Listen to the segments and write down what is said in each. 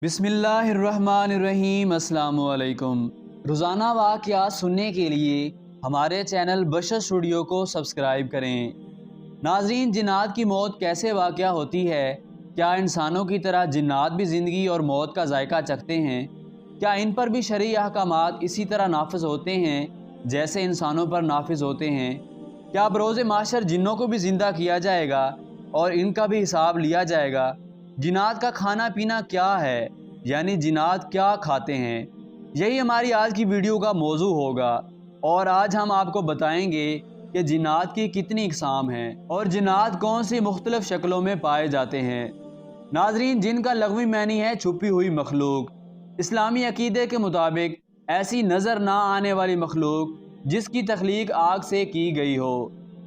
बिस्मिल्लाहिर्रहमानिर्रहीम। अस्सलामुअलैकुम। रोज़ाना वाक़यात सुनने के लिए हमारे चैनल बशर स्टूडियो को सब्सक्राइब करें। नाज़रीन, जिन्नात की मौत कैसे वाक़या होती है? क्या इंसानों की तरह जिन्नात भी ज़िंदगी और मौत का जायका चखते हैं? क्या इन पर भी शरई अहकामात इसी तरह नाफिज होते हैं जैसे इंसानों पर नाफिज होते हैं? क्या बरोज़ माशर जिन्नों को भी ज़िंदा किया जाएगा और इनका भी हिसाब लिया जाएगा? जिन्नात का खाना पीना क्या है, यानी जिन्नात क्या खाते हैं? यही हमारी आज की वीडियो का मौजू होगा और आज हम आपको बताएंगे कि जिन्नात की कितनी इक़साम हैं और जिन्नात कौन सी मुख्तलिफ शक्लों में पाए जाते हैं। नाज़रीन, जिनका लग़वी मानी है छुपी हुई मखलूक। इस्लामी अकीदे के मुताबिक ऐसी नज़र ना आने वाली मखलूक जिसकी तख्लीक आग से की गई हो,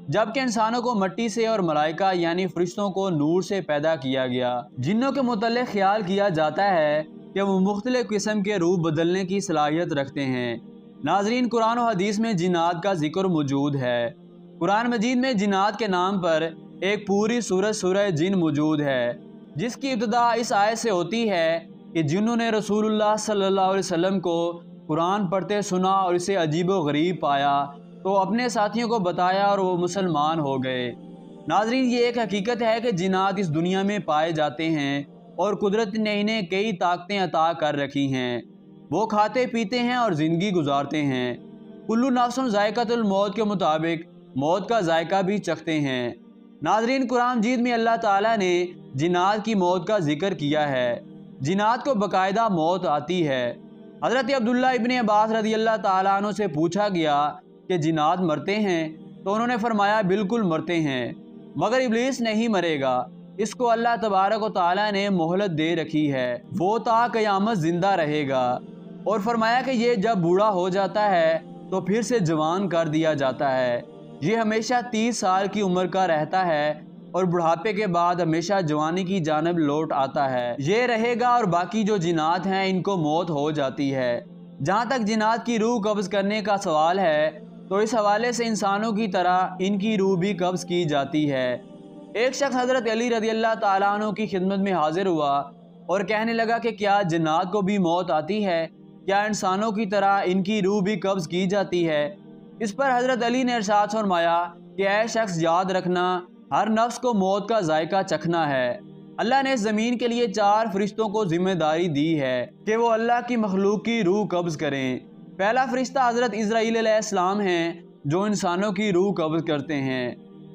जबकि इंसानों को मट्टी से और मलाइका यानी फरिश्तों को नूर से पैदा किया गया। जिन्नों के मुतल्लिक़ ख्याल किया जाता है कि वो मुख्तलिफ़ किस्म के रूप बदलने की सलाहियत रखते हैं। नाज़रीन, कुरान और हदीस में जिन्नात का जिक्र मौजूद है। कुरान मजीद में जिन्नात के नाम पर एक पूरी सूरह जिन मौजूद है, जिसकी इब्तिदा इस आयत से होती है कि जिन्हों ने रसूलुल्लाह सल्लल्लाहु अलैहि वसल्लम को कुरान पढ़ते सुना और इसे अजीब व गरीब पाया तो अपने साथियों को बताया और वो मुसलमान हो गए। नाज़रीन, ये एक हकीकत है कि जिन्नात इस दुनिया में पाए जाते हैं और कुदरत ने इन्हें कई ताकतें अता कर रखी हैं। वो खाते पीते हैं और ज़िंदगी गुजारते हैं। कुल्लू नफ्सुन ज़ायक़तुल मौत के मुताबिक मौत का जायका भी चखते हैं। नाज़रीन, कुरान मजीद में अल्लाह ताला ने जिन्नात की मौत का जिक्र किया है। जिन्नात को बाकायदा मौत आती है। हज़रत अब्दुल्लाह इब्न अब्बास रज़ी अल्लाह ताला अन्हु से पूछा गया कि जिन्नात मरते हैं? तो उन्होंने फरमाया, बिल्कुल मरते हैं, मगर इब्लीस नहीं मरेगा। इसको अल्लाह तबारक व तआला ने मोहलत दे रखी है, वो ता क़यामत ज़िंदा रहेगा। और फरमाया कि ये जब बूढ़ा हो जाता है तो फिर से जवान कर दिया जाता है। ये हमेशा 30 साल की उम्र का रहता है और बुढ़ापे के बाद हमेशा जवानी की जानब लौट आता है। ये रहेगा और बाकी जो जिन्नात हैं इनको मौत हो जाती है। जहाँ तक जिन्नात की रूह कब्ज़ करने का सवाल है तो इस हवाले से इंसानों की तरह इनकी रूह भी कब्ज़ की जाती है। एक शख्स हज़रत अली रज़ी अल्लाह ताला अन्हु की खिदमत में हाजिर हुआ और कहने लगा कि क्या जिन्नात को भी मौत आती है? क्या इंसानों की तरह इनकी रूह भी कब्ज़ की जाती है? इस पर हज़रत अली ने इरशाद फरमाया कि ऐ शख्स, याद रखना, हर नफ्स को मौत का जायका चखना है। अल्लाह ने इस ज़मीन के लिए 4 फरिश्तों को जिम्मेदारी दी है कि वो अल्लाह की मखलूक की रूह कब्ज़ करें। पहला फरिश्ता हज़रत इज़राइल अलैहिस्सलाम हैं, जो इंसानों की रूह कब्ज़ करते हैं।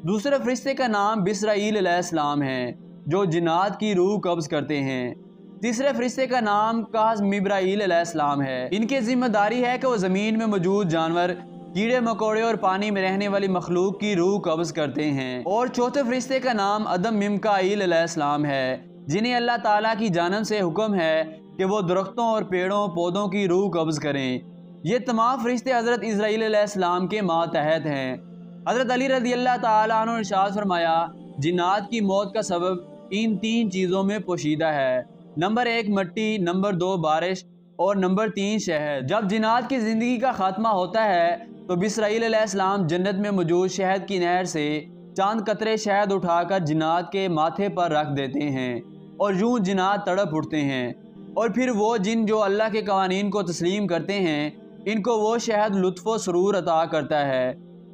दूसरे फरिश्ते का नाम बिसराइल अलैहिस्सलाम है, जो जिन्नात की रूह कब्ज़ करते हैं। तीसरे फरिश्ते का नाम काज़मिब्राइल अलैहिस्सलाम है। इनकी जिम्मेदारी है कि वो ज़मीन में मौजूद जानवर, कीड़े मकोड़े और पानी में रहने वाली मखलूक की रूह कब्ज़ करते हैं। और चौथे फरिश्ते का नाम अदम मिमकाइल अलैहिस्सलाम है, जिन्हें अल्लाह ताला की जानब से हुक्म है कि वो दरख्तों और पेड़ों पौधों की रूह कब्ज़ करें। ये तमाम फरिश्ते हज़रत इज़राइल अलैहिस्सलाम के मातहत हैं। हज़रत अली रज़ी अल्लाह ताला अन्हु ने इरशाद फरमाया, जिन्नात की मौत का सबब इन 3 चीज़ों में पोशीदा है। नंबर 1 मट्टी, नंबर 2 बारिश और नंबर 3 शहद। जब जिन्नात की ज़िंदगी का खात्मा होता है तो बिसराइल अलैहिस्सलाम जन्नत में मौजूद शहद की नहर से चंद कतरे शहद उठाकर जिन्नात के माथे पर रख देते हैं और यूं जिन्नात तड़प उठते हैं। और फिर वो जिन जो अल्लाह के कवानीन को तस्लीम करते हैं, इनको वो शहद लुत्फ़ व सुरूर अता करता है।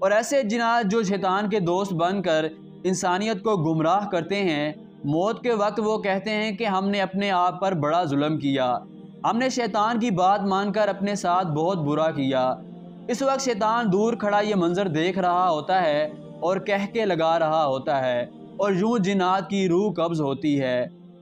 और ऐसे जिन्नात जो शैतान के दोस्त बनकर इंसानियत को गुमराह करते हैं, मौत के वक्त वो कहते हैं कि हमने अपने आप पर बड़ा जुल्म किया, हमने शैतान की बात मानकर अपने साथ बहुत बुरा किया। इस वक्त शैतान दूर खड़ा ये मंजर देख रहा होता है और कह के लगा रहा होता है और यूं जिन्नात की रूह कब्ज़ होती है।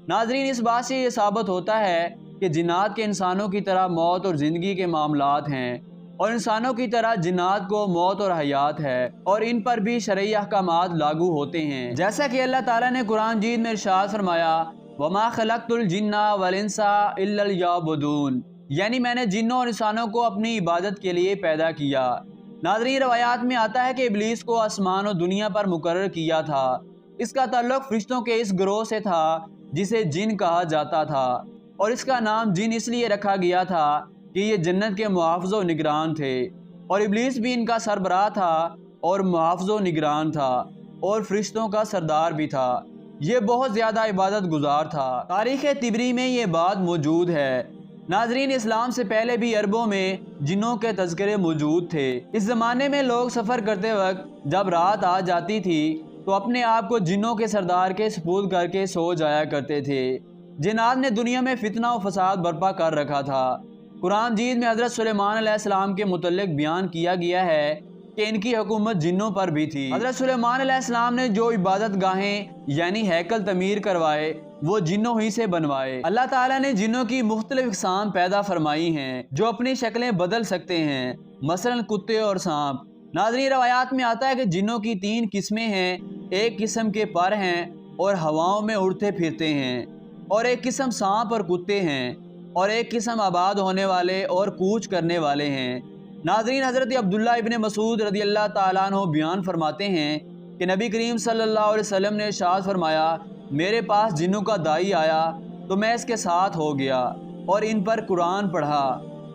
नाज़रीन, इस बात से ये साबित होता है कि जिन्नात के इंसानों की तरह मौत और ज़िंदगी के मामलात हैं और इंसानों की तरह जिन्नात को मौत और हयात है और इन पर भी शरई अहकामात लागू होते हैं। जैसा कि अल्लाह ताला ने कुरान मजीद में इरशाद फरमाया, वमा खलक़तुल जिन्ना वल इंसा इल्ला लियअबुदून, यानी मैंने जिन्नों और इंसानों को अपनी इबादत के लिए पैदा किया। नाज़रीन, रवायात में आता है कि इब्लीस को आसमान और दुनिया पर मुकर्रर किया था। इसका ताल्लुक फरिश्तों के इस गिरोह से था जिसे जिन कहा जाता था और इसका नाम जिन इसलिए रखा गया था कि ये जन्नत के मुहाफ़िज़ व निगरान थे और इब्लीस भी इनका सरबराह था और मुहाफ़िज़ व निगरान था और फरिश्तों का सरदार भी था। یہ بہت زیادہ عبادت گزار تھا۔ تاریخ طبری میں یہ بات موجود ہے۔ ناظرین، اسلام سے پہلے بھی عربوں میں جنوں کے تذکرے موجود تھے۔ اس زمانے میں لوگ سفر کرتے وقت جب رات آ جاتی تھی تو اپنے آپ کو جنوں کے سردار کے سپرد کر کے سو جایا کرتے تھے۔ جنات نے دنیا میں فتنہ و فساد برپا کر رکھا تھا۔ قرآن مجید میں حضرت سلیمان علیہ السلام کے متعلق بیان کیا گیا ہے کہ ان کی حکومت جنوں پر بھی تھی۔ حضرت سلیمان علیہ السلام نے جو عبادت گاہیں یعنی ہیکل تعمیر کروائے وہ جنوں ہی سے بنوائے۔ اللہ تعالیٰ نے جنوں کی مختلف اقسام پیدا فرمائی ہیں جو اپنی شکلیں بدل سکتے ہیں، مثلا کتے اور سانپ۔ ناظرین، روایات میں آتا ہے کہ جنوں کی 3 قسمیں ہیں۔ ایک قسم کے پر ہیں اور ہواؤں میں اڑتے پھرتے ہیں، اور ایک قسم سانپ اور کتے ہیں، اور ایک قسم آباد ہونے والے اور کوچ کرنے والے ہیں۔ ناظرین، حضرت عبداللہ ابن مسعود رضی اللہ تعالیٰ عنہ بیان فرماتے ہیں کہ نبی کریم صلی اللہ علیہ وسلم نے ارشاد فرمایا، میرے پاس جنوں کا دائی آیا تو میں اس کے ساتھ ہو گیا اور ان پر قرآن پڑھا۔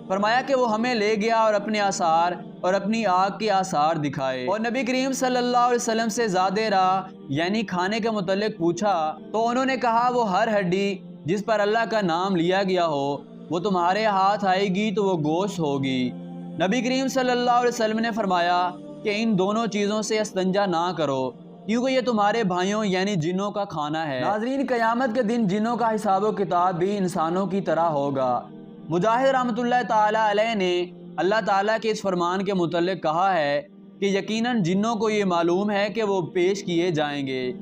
فرمایا کہ وہ ہمیں لے گیا اور اپنے آثار اور اپنی آگ کے آثار دکھائے، اور نبی کریم صلی اللہ علیہ وسلم سے زادِ راہ یعنی کھانے کے متعلق پوچھا تو انہوں نے کہا، وہ ہر ہڈی جس پر اللہ کا نام لیا گیا ہو وہ تمہارے ہاتھ آئے گی تو وہ گوشت ہوگی۔ نبی کریم صلی اللہ علیہ وسلم نے فرمایا کہ ان دونوں چیزوں سے استنجا نہ کرو کیونکہ یہ تمہارے بھائیوں یعنی جنوں کا کھانا ہے۔ ناظرین، قیامت کے دن جنوں کا حساب و کتاب بھی انسانوں کی طرح ہوگا۔ مجاہد رحمۃ اللہ تعالیٰ علیہ نے اللہ تعالیٰ کے اس فرمان کے متعلق کہا ہے کہ یقیناً جنوں کو یہ معلوم ہے کہ وہ پیش کیے جائیں گے۔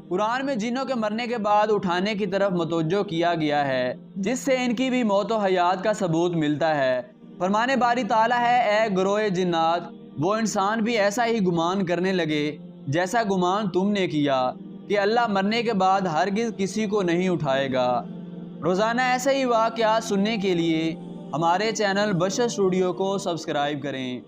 قرآن میں جنوں کے مرنے کے بعد اٹھانے کی طرف متوجہ کیا گیا ہے، جس سے ان کی بھی موت و حیات کا ثبوت ملتا ہے۔ فرمان باری تعالیٰ ہے، اے گروہ جنات، وہ انسان بھی ایسا ہی گمان کرنے لگے جیسا گمان تم نے کیا کہ اللہ مرنے کے بعد ہرگز کسی کو نہیں اٹھائے گا۔ روزانہ ایسے ہی واقعات سننے کے لیے ہمارے چینل بشر اسٹوڈیو کو سبسکرائب کریں۔